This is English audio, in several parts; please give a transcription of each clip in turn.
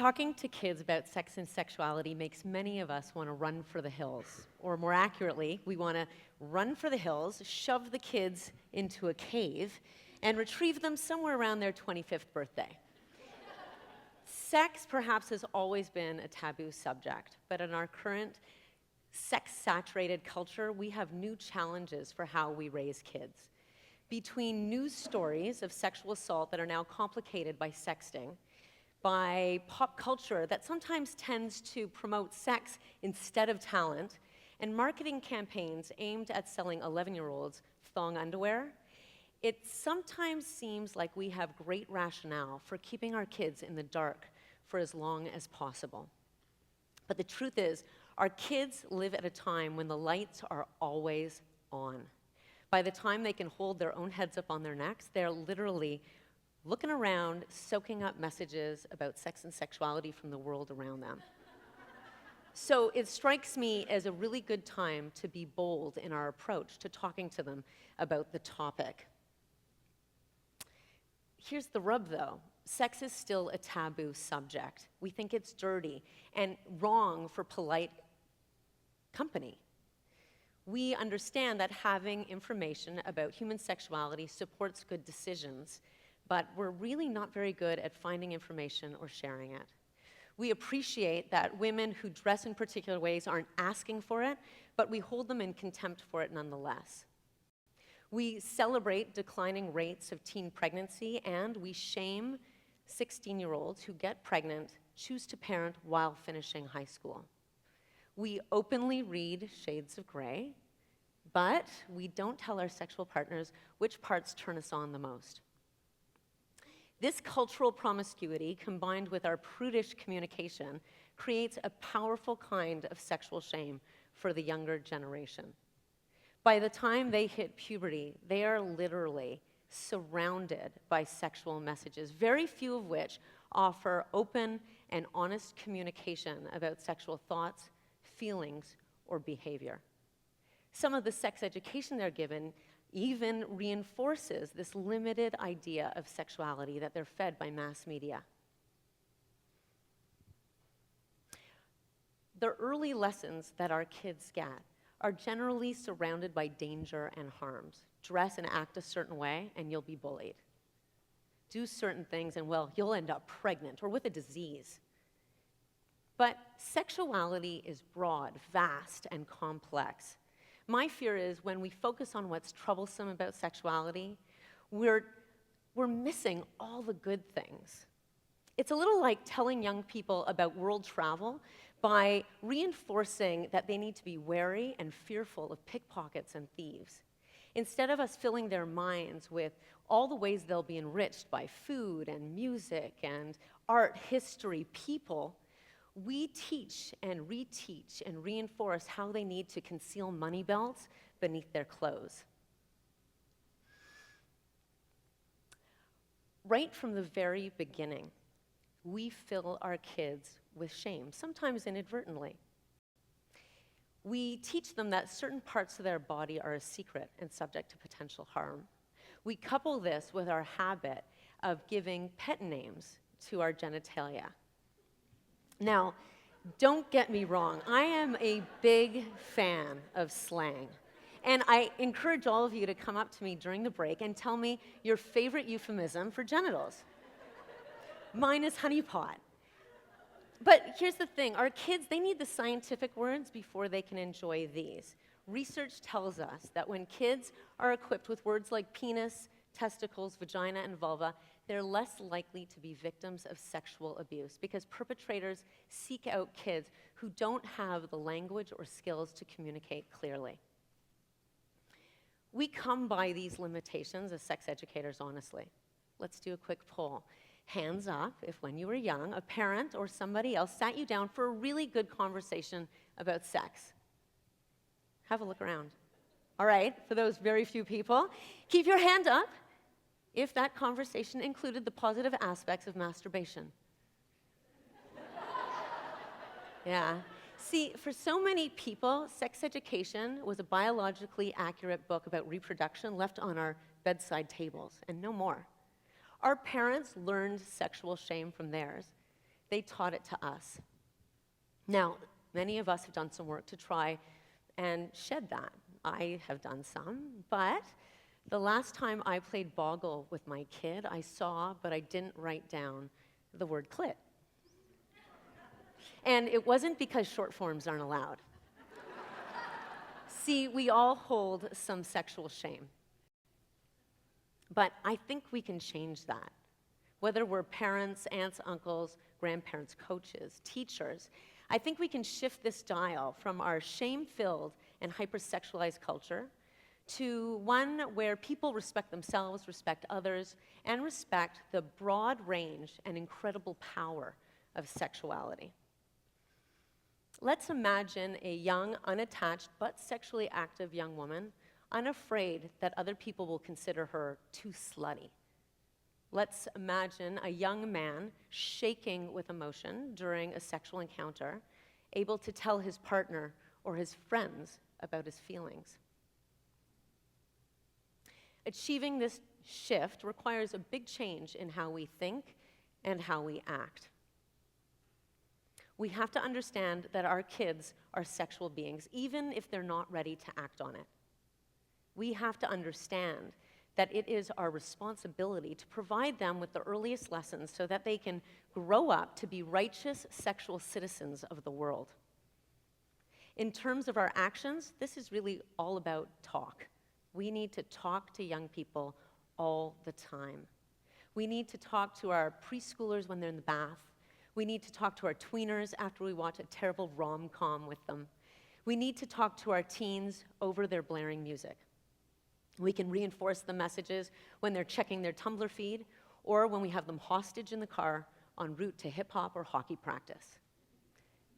Talking to kids about sex and sexuality makes many of us want to run for the hills. Or more accurately, we want to run for the hills, shove the kids into a cave, and retrieve them somewhere around their 25th birthday. Sex perhaps has always been a taboo subject, but in our current sex-saturated culture, we have new challenges for how we raise kids. Between news stories of sexual assault that are now complicated by sexting, by pop culture that sometimes tends to promote sex instead of talent, and marketing campaigns aimed at selling 11-year-olds thong underwear, it sometimes seems like we have great rationale for keeping our kids in the dark for as long as possible. But the truth is, our kids live at a time when the lights are always on. By the time they can hold their own heads up on their necks, they're literally looking around, soaking up messages about sex and sexuality from the world around them. So it strikes me as a really good time to be bold in our approach to talking to them about the topic. Here's the rub, though. Sex is still a taboo subject. We think it's dirty and wrong for polite company. We understand that having information about human sexuality supports good decisions, but we're really not very good at finding information or sharing it. We appreciate that women who dress in particular ways aren't asking for it, but we hold them in contempt for it nonetheless. We celebrate declining rates of teen pregnancy, and we shame 16-year-olds who get pregnant, choose to parent while finishing high school. We openly read shades of gray, but we don't tell our sexual partners which parts turn us on the most. This cultural promiscuity, combined with our prudish communication, creates a powerful kind of sexual shame for the younger generation. By the time they hit puberty, they are literally surrounded by sexual messages, very few of which offer open and honest communication about sexual thoughts, feelings, or behavior. Some of the sex education they're given even reinforces this limited idea of sexuality that they're fed by mass media. The early lessons that our kids get are generally surrounded by danger and harms. Dress and act a certain way, and you'll be bullied. Do certain things, and well, you'll end up pregnant or with a disease. But sexuality is broad, vast, and complex. My fear is when we focus on what's troublesome about sexuality, we're missing all the good things. It's a little like telling young people about world travel by reinforcing that they need to be wary and fearful of pickpockets and thieves. Instead of us filling their minds with all the ways they'll be enriched by food and music and art, history, people, we teach and reteach and reinforce how they need to conceal money belts beneath their clothes. Right from the very beginning, we fill our kids with shame, sometimes inadvertently. We teach them that certain parts of their body are a secret and subject to potential harm. We couple this with our habit of giving pet names to our genitalia. Now, don't get me wrong, I am a big fan of slang. And I encourage all of you to come up to me during the break and tell me your favorite euphemism for genitals. Mine is honeypot. But here's the thing, our kids, they need the scientific words before they can enjoy these. Research tells us that when kids are equipped with words like penis, testicles, vagina, and vulva, they're less likely to be victims of sexual abuse because perpetrators seek out kids who don't have the language or skills to communicate clearly. We come by these limitations as sex educators, honestly. Let's do a quick poll. Hands up if when you were young, a parent or somebody else sat you down for a really good conversation about sex. Have a look around. All right, for those very few people, keep your hand up if that conversation included the positive aspects of masturbation. Yeah. See, for so many people, sex education was a biologically accurate book about reproduction left on our bedside tables, and no more. Our parents learned sexual shame from theirs. they taught it to us. Now, many of us have done some work to try and shed that. I have done some, but the last time I played Boggle with my kid, I saw, but I didn't write down the word clit. And it wasn't because short forms aren't allowed. See, we all hold some sexual shame. But I think we can change that. Whether we're parents, aunts, uncles, grandparents, coaches, teachers, I think we can shift this dial from our shame-filled and hyper-sexualized culture to one where people respect themselves, respect others, and respect the broad range and incredible power of sexuality. Let's imagine a young, unattached, but sexually active young woman, unafraid that other people will consider her too slutty. Let's imagine a young man shaking with emotion during a sexual encounter, able to tell his partner or his friends about his feelings. Achieving this shift requires a big change in how we think and how we act. We have to understand that our kids are sexual beings, even if they're not ready to act on it. We have to understand that it is our responsibility to provide them with the earliest lessons so that they can grow up to be righteous sexual citizens of the world. In terms of our actions, this is really all about talk. We need to talk to young people all the time. We need to talk to our preschoolers when they're in the bath. We need to talk to our tweeners after we watch a terrible rom-com with them. We need to talk to our teens over their blaring music. We can reinforce the messages when they're checking their Tumblr feed or when we have them hostage in the car en route to hip-hop or hockey practice.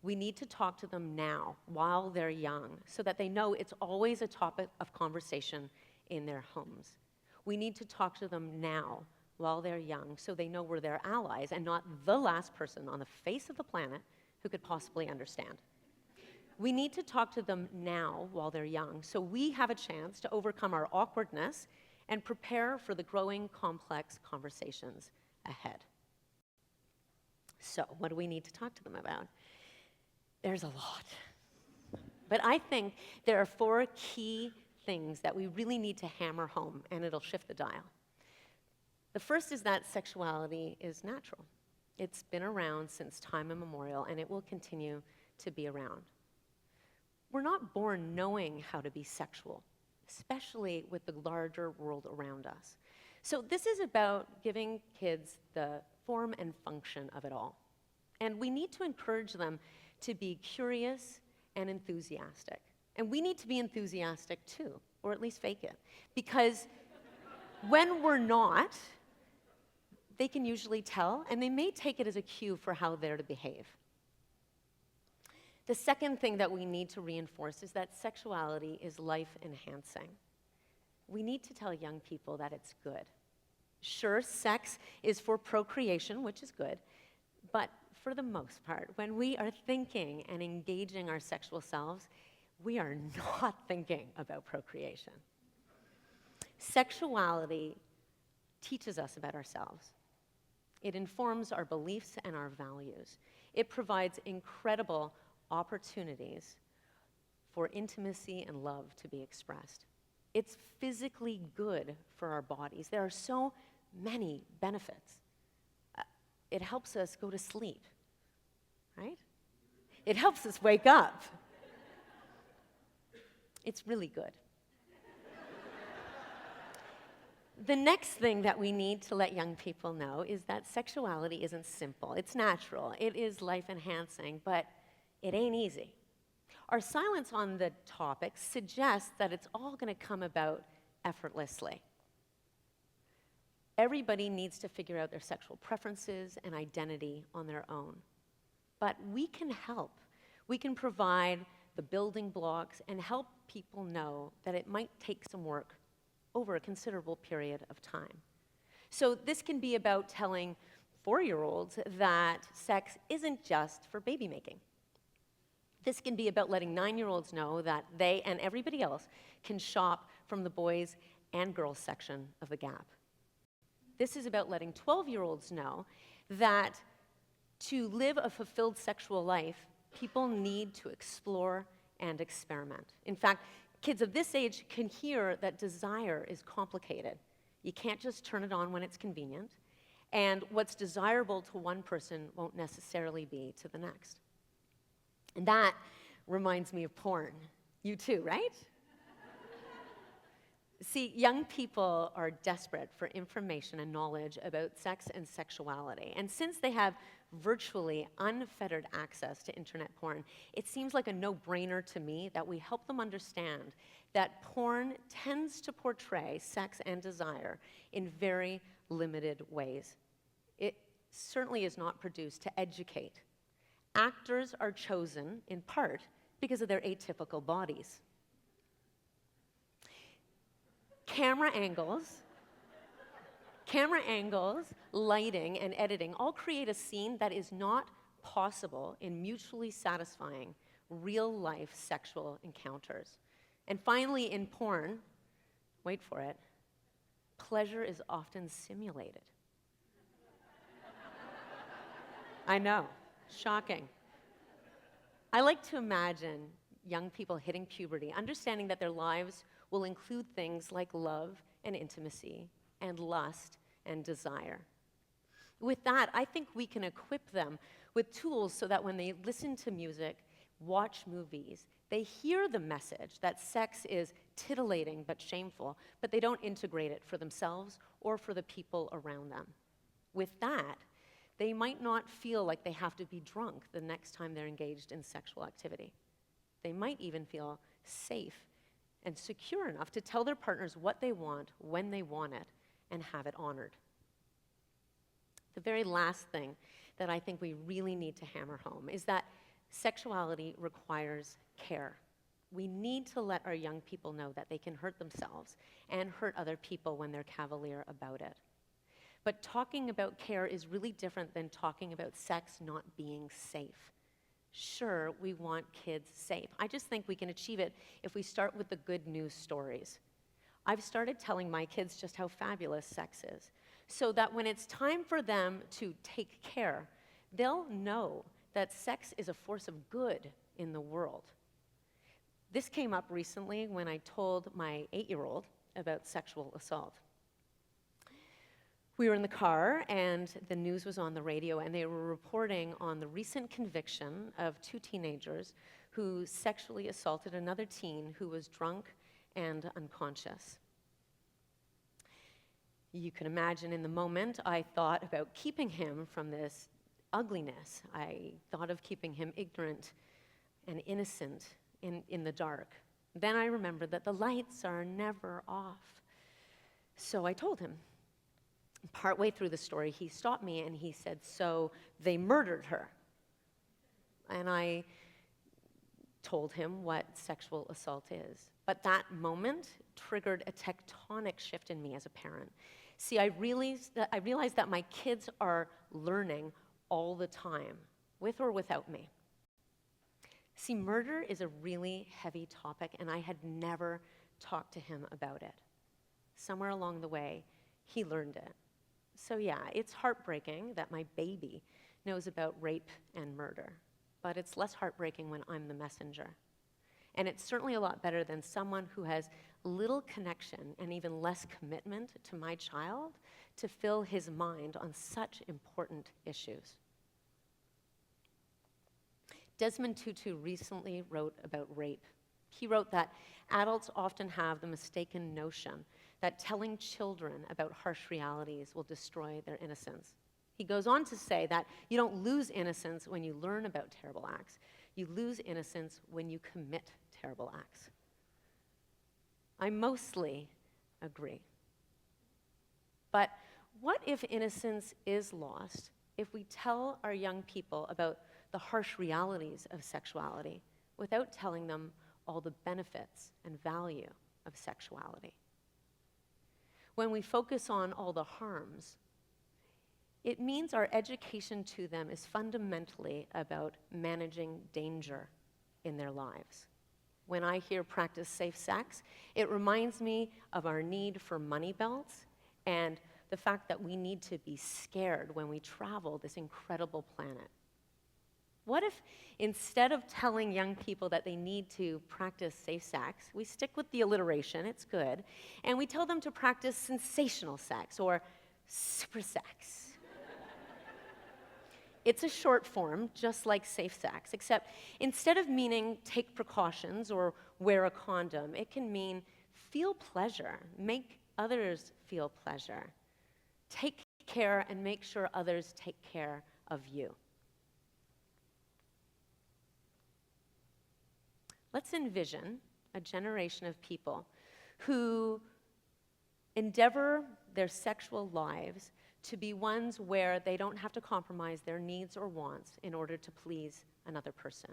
We need to talk to them now while they're young so that they know it's always a topic of conversation in their homes. We need to talk to them now while they're young so they know we're their allies and not the last person on the face of the planet who could possibly understand. We need to talk to them now while they're young so we have a chance to overcome our awkwardness and prepare for the growing complex conversations ahead. So, what do we need to talk to them about? There's a lot. But I think there are 4 key things that we really need to hammer home, and it'll shift the dial. The first is that sexuality is natural. It's been around since time immemorial, and it will continue to be around. We're not born knowing how to be sexual, especially with the larger world around us. So this is about giving kids the form and function of it all. And we need to encourage them to be curious and enthusiastic. And we need to be enthusiastic too, or at least fake it. Because when we're not, they can usually tell, and they may take it as a cue for how they're to behave. The second thing that we need to reinforce is that sexuality is life-enhancing. We need to tell young people that it's good. Sure, sex is for procreation, which is good, but for the most part, when we are thinking and engaging our sexual selves, we are not thinking about procreation. Sexuality teaches us about ourselves. It informs our beliefs and our values. It provides incredible opportunities for intimacy and love to be expressed. It's physically good for our bodies. There are so many benefits. It helps us go to sleep, right? It helps us wake up. It's really good. The next thing that we need to let young people know is that sexuality isn't simple. It's natural. It is life-enhancing, but it ain't easy. Our silence on the topic suggests that it's all going to come about effortlessly. Everybody needs to figure out their sexual preferences and identity on their own. But we can help. We can provide the building blocks and help people know that it might take some work over a considerable period of time. So this can be about telling 4-year-olds that sex isn't just for baby making. This can be about letting 9-year-olds know that they and everybody else can shop from the boys and girls section of the Gap. This is about letting 12-year-olds know that To live a fulfilled sexual life, people need to explore and experiment. In fact, kids of this age can hear that desire is complicated. You can't just turn it on when it's convenient, and what's desirable to one person won't necessarily be to the next. And that reminds me of porn. You too, right? See, young people are desperate for information and knowledge about sex and sexuality. And since they have virtually unfettered access to internet porn, it seems like a no-brainer to me that we help them understand that porn tends to portray sex and desire in very limited ways. It certainly is not produced to educate. Actors are chosen in part because of their atypical bodies. Camera angles, lighting, and editing all create a scene that is not possible in mutually satisfying, real-life sexual encounters. And finally, in porn, wait for it, pleasure is often simulated. I know, shocking. I like to imagine young people hitting puberty, understanding that their lives will include things like love and intimacy and lust and desire. With that, I think we can equip them with tools so that when they listen to music, watch movies, they hear the message that sex is titillating but shameful, but they don't integrate it for themselves or for the people around them. With that, they might not feel like they have to be drunk the next time they're engaged in sexual activity. They might even feel safe and secure enough to tell their partners what they want, when they want it, and have it honored. The very last thing that I think we really need to hammer home is that sexuality requires care. We need to let our young people know that they can hurt themselves and hurt other people when they're cavalier about it. But talking about care is really different than talking about sex not being safe. Sure, we want kids safe. I just think we can achieve it if we start with the good news stories. I've started telling my kids just how fabulous sex is, so that when it's time for them to take care, they'll know that sex is a force of good in the world. This came up recently when I told my 8-year-old about sexual assault. We were in the car, and the news was on the radio, and they were reporting on the recent conviction of 2 teenagers who sexually assaulted another teen who was drunk and unconscious. You can imagine in the moment, I thought about keeping him from this ugliness. I thought of keeping him ignorant and innocent in the dark. Then I remembered that the lights are never off. So I told him. Partway through the story, he stopped me and he said, "So they murdered her." And I told him what sexual assault is. But that moment triggered a tectonic shift in me as a parent. See, I realized that my kids are learning all the time, with or without me. See, murder is a really heavy topic, and I had never talked to him about it. Somewhere along the way, he learned it. So yeah, it's heartbreaking that my baby knows about rape and murder, but it's less heartbreaking when I'm the messenger. And it's certainly a lot better than someone who has little connection and even less commitment to my child to fill his mind on such important issues. Desmond Tutu recently wrote about rape. He wrote that adults often have the mistaken notion that telling children about harsh realities will destroy their innocence. He goes on to say that you don't lose innocence when you learn about terrible acts. You lose innocence when you commit terrible acts. I mostly agree. But what if innocence is lost if we tell our young people about the harsh realities of sexuality without telling them all the benefits and value of sexuality? When we focus on all the harms, it means our education to them is fundamentally about managing danger in their lives. When I hear practice safe sex, it reminds me of our need for money belts and the fact that we need to be scared when we travel this incredible planet? What if instead of telling young people that they need to practice safe sex, we stick with the alliteration, it's good, and we tell them to practice sensational sex or super sex? It's a short form, just like safe sex, except instead of meaning take precautions or wear a condom, it can mean feel pleasure, make others feel pleasure. Take care and make sure others take care of you. Let's envision a generation of people who endeavor their sexual lives to be ones where they don't have to compromise their needs or wants in order to please another person.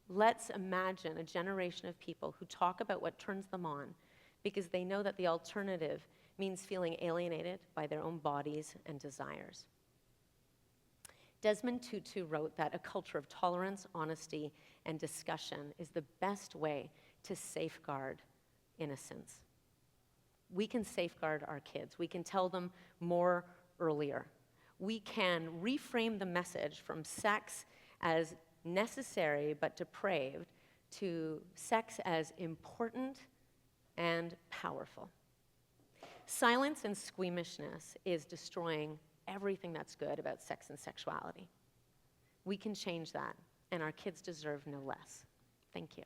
Let's imagine a generation of people who talk about what turns them on because they know that the alternative means feeling alienated by their own bodies and desires. Desmond Tutu wrote that a culture of tolerance, honesty, and discussion is the best way to safeguard innocence. We can safeguard our kids. We can tell them more earlier. We can reframe the message from sex as necessary but depraved to sex as important and powerful. Silence and squeamishness is destroying everything that's good about sex and sexuality. We can change that, and our kids deserve no less. Thank you.